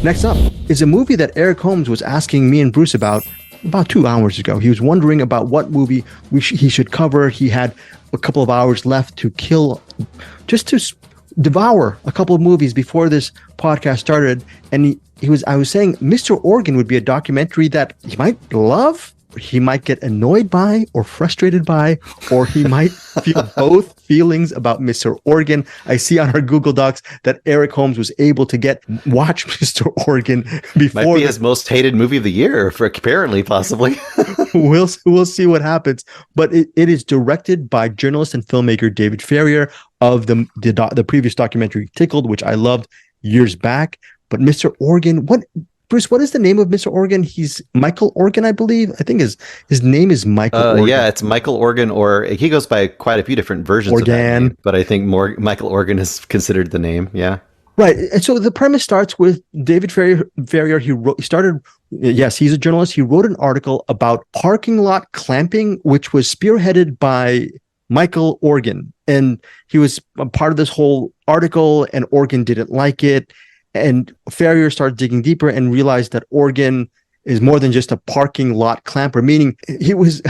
Next up is a movie that Eric Holmes was asking me and Bruce about 2 hours ago. He was wondering about what movie he should cover. He had a couple of hours left to kill, just to devour a couple of movies before this podcast started. And I was saying Mr. Organ would be a documentary that he might love, he might get annoyed by or frustrated by, or he might feel both feelings about Mr. Organ. I see on our Google Docs that Eric Holmes was able to watch Mr. Organ before. Might be his most hated movie of the year, apparently, possibly. We'll see what happens. But it is directed by journalist and filmmaker David Farrier of the previous documentary Tickled, which I loved years back. But Mr. Organ, Bruce, what is the name of Mr. Organ? He's Michael Organ, I believe. I think his name is Michael Organ. Yeah, it's Michael Organ, or he goes by quite a few different versions of that name, but I think Michael Organ is considered the name, yeah. Right. And so the premise starts with David Farrier. He's a journalist. He wrote an article about parking lot clamping, which was spearheaded by Michael Organ. And he was a part of this whole article, and Organ didn't like it. And Farrier started digging deeper and realized that Organ is more than just a parking lot clamper, meaning he was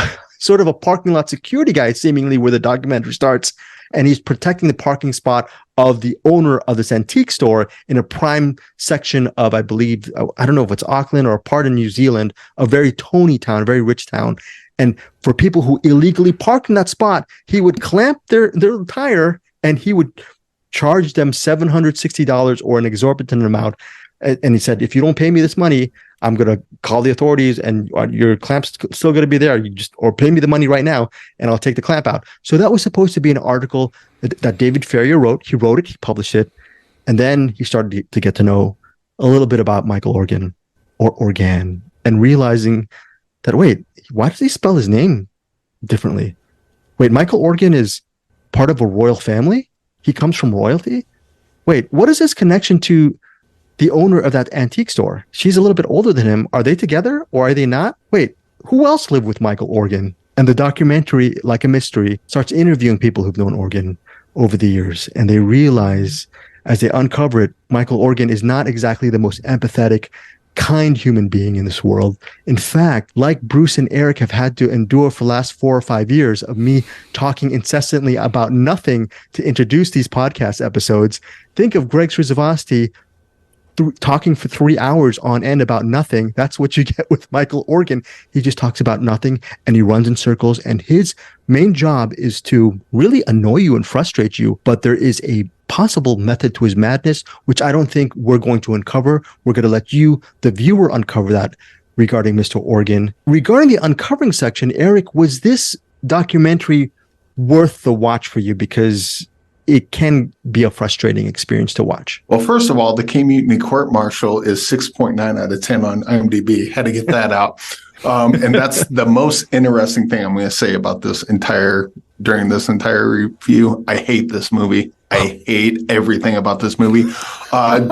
sort of a parking lot security guy, seemingly, where the documentary starts. And he's protecting the parking spot of the owner of this antique store in a prime section of, I believe, I don't know if it's Auckland or a part of New Zealand, a very Tony town, a very rich town. And for people who illegally park in that spot, he would clamp their tire, and he would charge them $760 or an exorbitant amount. And he said, if you don't pay me this money, I'm going to call the authorities, and your clamp's still going to be there. Or pay me the money right now, and I'll take the clamp out. So that was supposed to be an article that David Farrier wrote. He wrote it, he published it, and then he started to get to know a little bit about Michael Organ, and realizing that, wait, why does he spell his name differently? Wait, Michael Organ is part of a royal family? He comes from royalty? Wait, what is his connection to the owner of that antique store? She's a little bit older than him. Are they together or are they not? Wait, who else lived with Michael Organ? And the documentary, like a mystery, starts interviewing people who've known Organ over the years. And they realize, as they uncover it, Michael Organ is not exactly the most empathetic, kind human being in this world. In fact, like Bruce and Eric have had to endure for the last 4 or 5 years of me talking incessantly about nothing to introduce these podcast episodes, think of Greg Srizavasti talking for 3 hours on end about nothing. That's what you get with Michael Organ. He just talks about nothing, and he runs in circles, and his main job is to really annoy you and frustrate you. But there is a possible method to his madness, which I don't think we're going to uncover. We're going to let you, the viewer, uncover that regarding Mr. Organ. Regarding the uncovering section, Eric, was this documentary worth the watch for you? Because it can be a frustrating experience to watch. Well, first of all, the K Mutiny Court Martial is 6.9 out of 10 on IMDb. Had to get that out. And that's the most interesting thing I'm going to say about during this entire review. I hate this movie. I hate everything about this movie.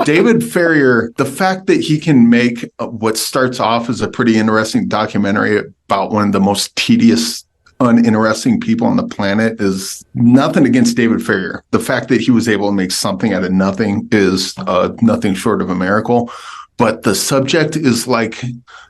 David Farrier, the fact that he can make what starts off as a pretty interesting documentary about one of the most tedious, uninteresting people on the planet is nothing against David Farrier. The fact that he was able to make something out of nothing is nothing short of a miracle. But the subject is like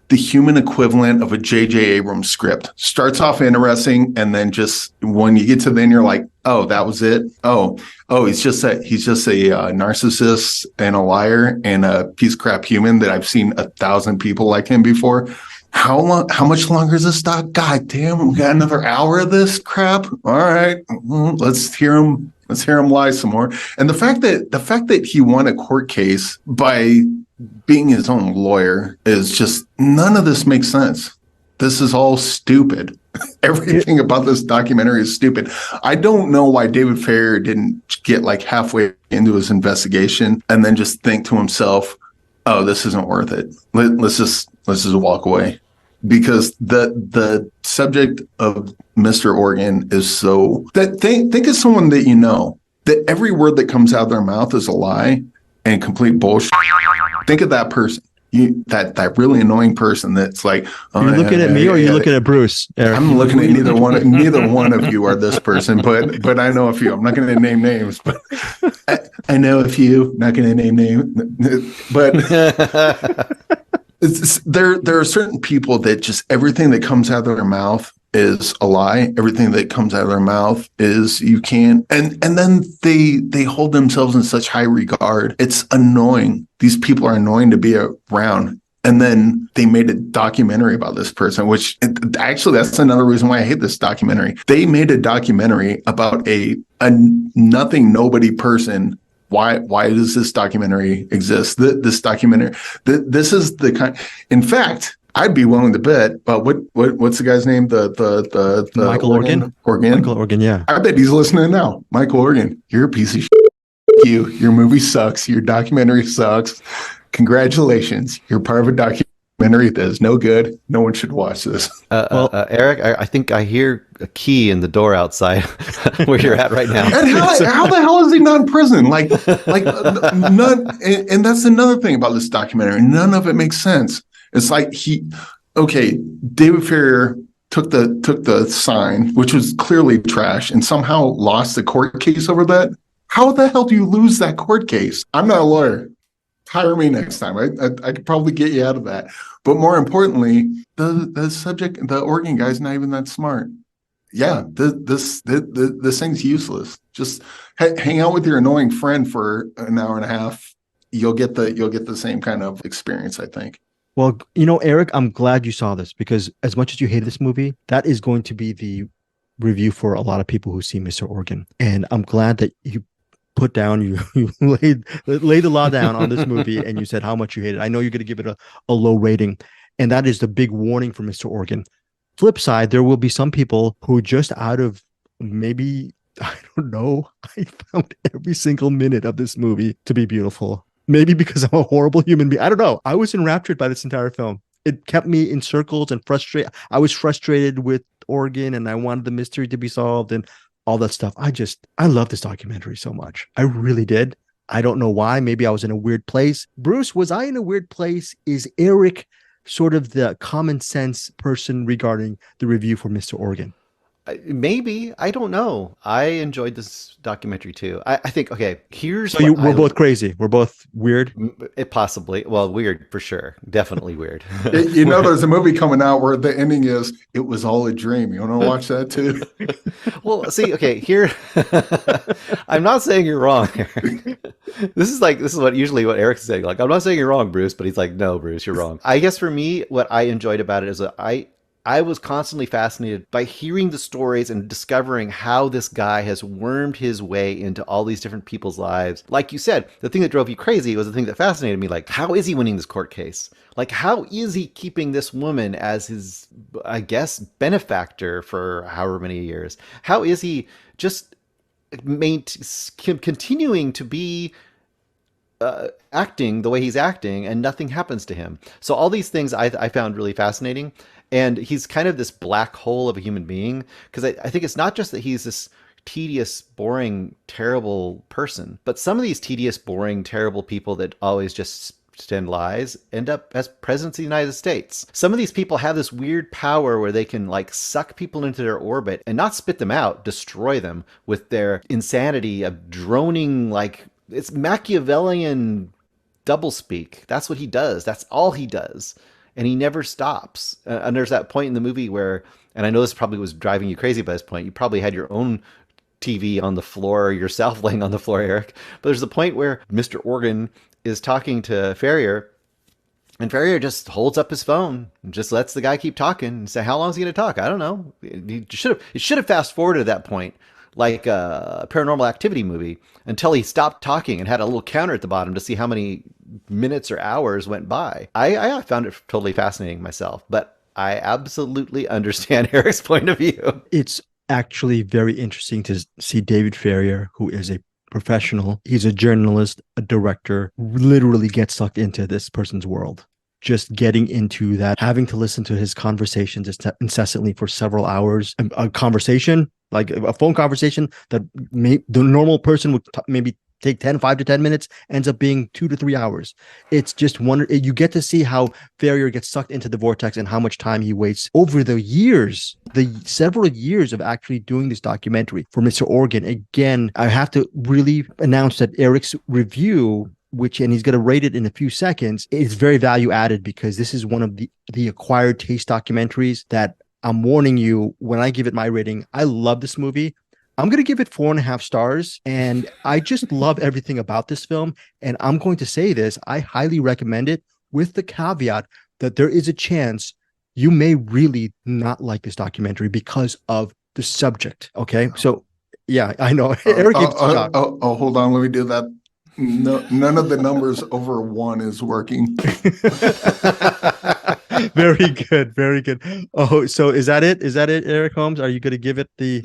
the human equivalent of a J.J. Abrams script. Starts off interesting, and then just when you get to the end, you're like, oh, that was it. Oh, he's just a narcissist and a liar and a piece of crap human that I've seen 1,000 people like him before. How much longer is this doc? God damn, we got another hour of this crap. All right, let's hear him lie some more. And the fact that he won a court case by being his own lawyer is just, none of this makes sense. This is all stupid. Everything about this documentary is stupid. I don't know why David Farrier didn't get like halfway into his investigation and then just think to himself, oh, this isn't worth it. Let's just walk away. Because the subject of Mr. Organ is so that think of someone that you know, that every word that comes out of their mouth is a lie and complete bullshit. Think of that person. That really annoying person that's like, oh, you're looking at me or you're looking at Bruce, Eric? I'm looking at neither one of you are this person, but I know a few. I'm not going to name names, but I know a few, not going to name but there are certain people that just everything that comes out of their mouth is a lie. Everything that comes out of their mouth is you can't. And then they hold themselves in such high regard. It's annoying. These people are annoying to be around. And then they made a documentary about this person, which actually that's another reason why I hate this documentary. They made a documentary about a nothing nobody person. Why does this documentary exist? This documentary, this is the kind. In fact, I'd be willing to bet. But what's the guy's name? The Michael Organ. Michael Organ. Yeah. I bet he's listening now. Michael Organ, you're a piece of shit. Your movie sucks. Your documentary sucks. Congratulations. You're part of a documentary that is no good. No one should watch this. Eric, I think I hear a key in the door outside where you're at right now. And how the hell is he not in prison? Like none. And that's another thing about this documentary. None of it makes sense. It's like David Farrier took the sign, which was clearly trash, and somehow lost the court case over that. How the hell do you lose that court case? I'm not a lawyer. Hire me next time. I could probably get you out of that. But more importantly, the Oregon guy's not even that smart. Yeah, this thing's useless. Just hang out with your annoying friend for an hour and a half. You'll get the same kind of experience, I think. Well, Eric, I'm glad you saw this, because as much as you hate this movie, that is going to be the review for a lot of people who see Mr. Organ. And I'm glad that you put down, you laid the law down on this movie, and you said how much you hate it. I know you're going to give it a low rating, and that is the big warning for Mr. Organ. Flip side, there will be some people who just out of maybe, I don't know, I found every single minute of this movie to be beautiful. Maybe because I'm a horrible human being. I don't know. I was enraptured by this entire film. It kept me in circles and frustrated. I was frustrated with Organ, and I wanted the mystery to be solved and all that stuff. I love this documentary so much. I really did. I don't know why. Maybe I was in a weird place. Bruce, was I in a weird place? Is Eric sort of the common sense person regarding the review for Mr. Organ? Maybe. I don't know. I enjoyed this documentary too. I think, okay, here's so we're both crazy. We're both weird. It possibly. Well, weird for sure. Definitely weird. There's a movie coming out where the ending is, it was all a dream. You want to watch that too? Well, see, okay, here, I'm not saying you're wrong, Eric. This is what Eric's saying. Like, I'm not saying you're wrong, Bruce, but he's like, no, Bruce, you're wrong. I guess for me, what I enjoyed about it is that I was constantly fascinated by hearing the stories and discovering how this guy has wormed his way into all these different people's lives. Like you said, the thing that drove you crazy was the thing that fascinated me. Like, how is he winning this court case? Like, how is he keeping this woman as his, I guess, benefactor for however many years? How is he just continuing to be acting the way he's acting and nothing happens to him? So all these things I found really fascinating. And he's kind of this black hole of a human being, because I think it's not just that he's this tedious, boring, terrible person, but some of these tedious, boring, terrible people that always just stand lies end up as presidents of the United States. Some of these people have this weird power where they can like suck people into their orbit and not spit them out, destroy them with their insanity of droning, like it's Machiavellian doublespeak. That's what he does. That's all he does. And he never stops. And there's that point in the movie where, and I know this probably was driving you crazy by this point, you probably had your own TV on the floor, yourself laying on the floor, Eric. But there's the point where Mr. Organ is talking to Farrier, and Farrier just holds up his phone and just lets the guy keep talking and say, how long is he going to talk? I don't know. It should have fast forwarded at that point, like a Paranormal Activity movie, until he stopped talking and had a little counter at the bottom to see how many minutes or hours went by. I found it totally fascinating myself, but I absolutely understand Eric's point of view. It's actually very interesting to see David Farrier, who is a professional. He's a journalist, a director, literally get sucked into this person's world. Just getting into that, having to listen to his conversations incessantly for several hours. A conversation, like a phone conversation that the normal person would maybe take 5 to 10 minutes, ends up being 2 to 3 hours. It's just you get to see how Farrier gets sucked into the vortex and how much time he waits over the years, the several years of actually doing this documentary for Mr. Organ. Again, I have to really announce that Eric's review, and he's going to rate it in a few seconds, is very value added, because this is one of the acquired taste documentaries that I'm warning you, when I give it my rating, I love this movie. I'm going to give it 4.5 stars. And I just love everything about this film. And I'm going to say this, I highly recommend it, with the caveat that there is a chance you may really not like this documentary because of the subject. Okay. So yeah, I know. Eric, hold on. Let me do that. No, none of the numbers over 1 is working. Very good. Very good. Oh, so is that it? Is that it, Eric Holmes? Are you going to give it the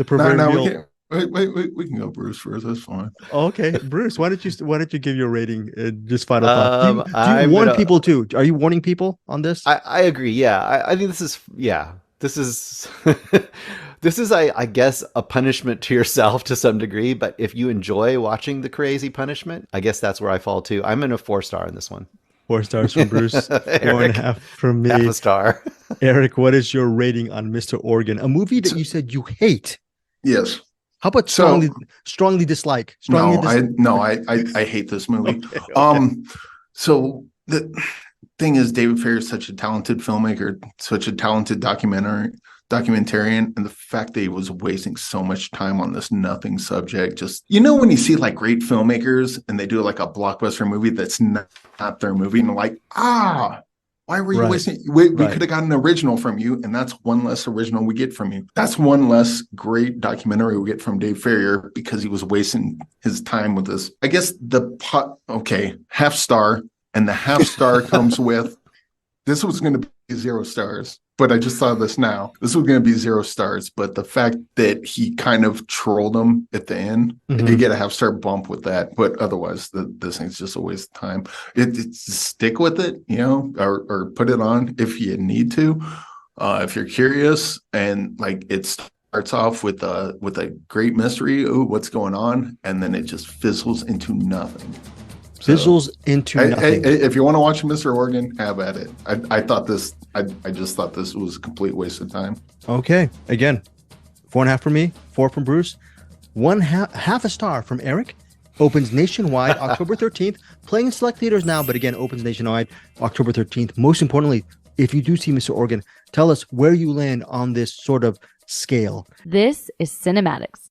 proverbial? We can go Bruce first. That's fine. Okay, Bruce, why don't you give your rating? Just final thought. Do you warn people too? Are you warning people on this? I agree. Yeah, I think this is this is I guess a punishment to yourself to some degree. But if you enjoy watching the crazy punishment, I guess that's where I fall too. I'm in a 4-star in this one. 4 stars from Bruce. Eric, 4.5 from me. Half a star. Eric, what is your rating on Mr. Organ? A movie that you said you hate. Yes. How about strongly dislike? I hate this movie. Okay. So the thing is, David Farrier is such a talented filmmaker, such a talented documentarian, and the fact that he was wasting so much time on this nothing subject, just, when you see like great filmmakers and they do like a blockbuster movie that's not their movie, and like, why were you wasting? We could have gotten an original from you, and that's one less original we get from you. That's one less great documentary we get from Dave Farrier, because he was wasting his time with this. I guess half star, and the half star comes with, this was going to be 0 stars. But I just saw this now. This was going to be 0 stars. But the fact that he kind of trolled him at the end, you get a half star bump with that. But otherwise, this thing's just a waste of time. Stick with it, or put it on if you need to. If you're curious, and like it starts off with a great mystery. Ooh, what's going on? And then it just fizzles into nothing. Fizzles into nothing. If you want to watch Mr. Organ, have at it. I just thought this was a complete waste of time. Okay. Again, 4.5 from me, 4 from Bruce, half a star from Eric. Opens nationwide October 13th. Playing in select theaters now, but again, opens nationwide October 13th. Most importantly, if you do see Mr. Organ, tell us where you land on this sort of scale. This is CinemAddicts.